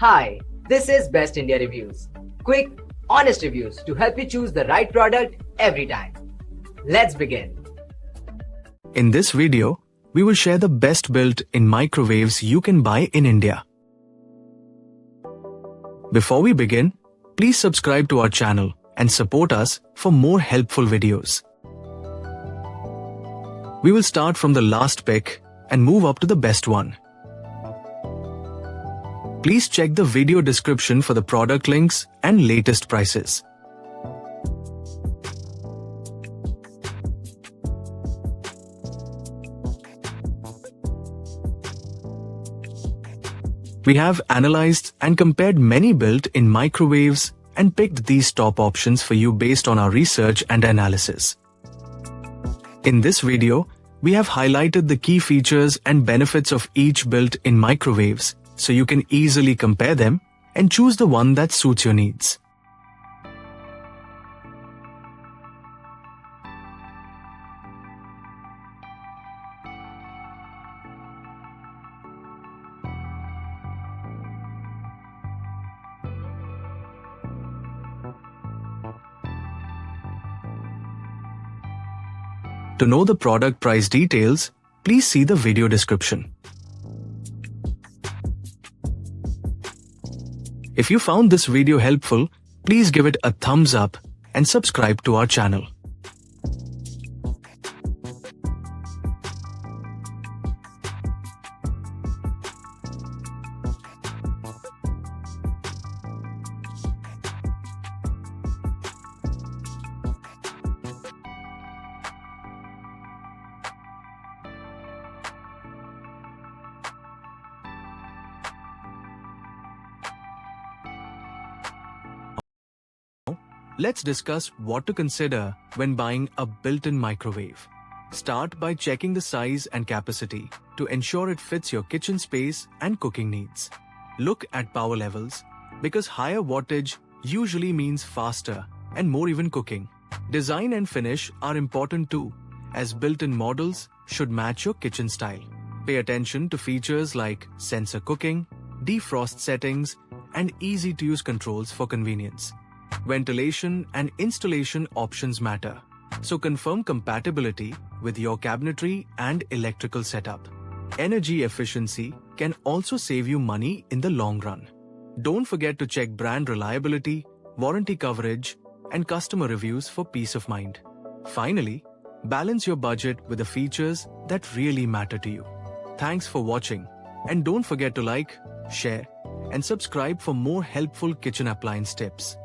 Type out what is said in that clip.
Hi, this is Best India Reviews. Quick, honest reviews to help you choose the right product every time. Let's begin. In this video, we will share the best built-in microwaves you can buy in India. Before we begin, please subscribe to our channel and support us for more helpful videos. We will start from the last pick and move up to the best one. Please check the video description for the product links and latest prices. We have analyzed and compared many built-in microwaves and picked these top options for you based on our research and analysis. In this video, we have highlighted the key features and benefits of each built-in microwaves so you can easily compare them and choose the one that suits your needs. To know the product price details, please see the video description. If you found this video helpful, please give it a thumbs up and subscribe to our channel. Let's discuss what to consider when buying a built-in microwave. Start by checking the size and capacity to ensure it fits your kitchen space and cooking needs. Look at power levels because higher wattage usually means faster and more even cooking. Design and finish are important too, as built-in models should match your kitchen style. Pay attention to features like sensor cooking, defrost settings, and easy-to-use controls for convenience. Ventilation and installation options matter, so confirm compatibility with your cabinetry and electrical setup. Energy efficiency can also save you money in the long run. Don't forget to check brand reliability, warranty coverage, and customer reviews for peace of mind. Finally, balance your budget with the features that really matter to you. Thanks for watching, and don't forget to like, share, and subscribe for more helpful kitchen appliance tips.